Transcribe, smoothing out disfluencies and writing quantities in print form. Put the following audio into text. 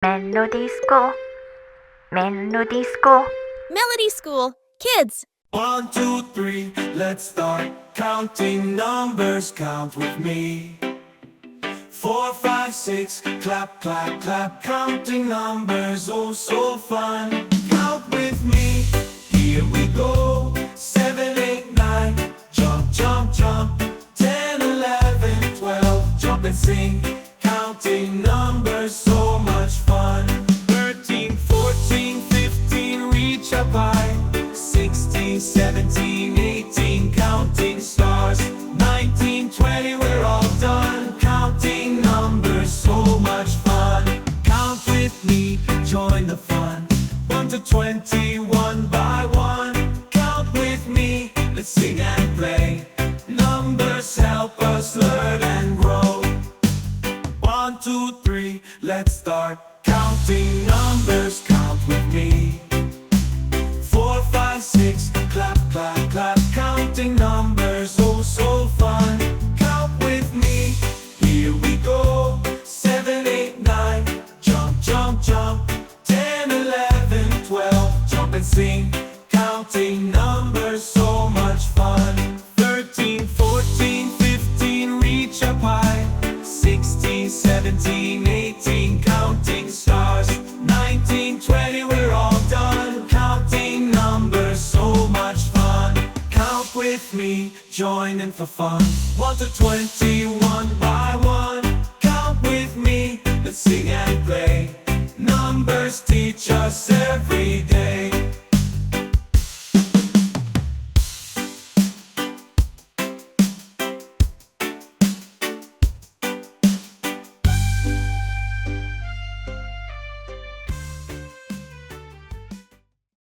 Melody School, Melody School. Melody School, kids. 1, 2, 3, let's start counting numbers. Count with me. 4, 5, 6, clap, clap, clap. Counting numbers, oh so fun. Count with me, here we go. 7, 8, 9, jump, jump, jump. 10, 11, 12, jump and sing. Counting numbers, so much fun. 13, 14, 15, reach up high. 16, 17, 18, counting stars. 19, 20, we're all done. Counting numbers, so much fun. Count with me, join the fun. 1 to 20, one by one. Count with me, let's sing and play. Numbers help us learn and grow. 1, 2, 3, let's start counting numbers. Count with me. 4, 5, 6, clap, clap, clap. Counting numbers, oh so fun. Count with me, here we go. 7, 8, 9, jump, jump, jump. 10, 11, 12, jump and sing. Counting numbers, so much fun. 13, 14, 15, reach up high. 16, 17, 18, counting stars. 19, 20, we're all done. Counting numbers, so much fun. Count with me, join in for fun. 1 to 20,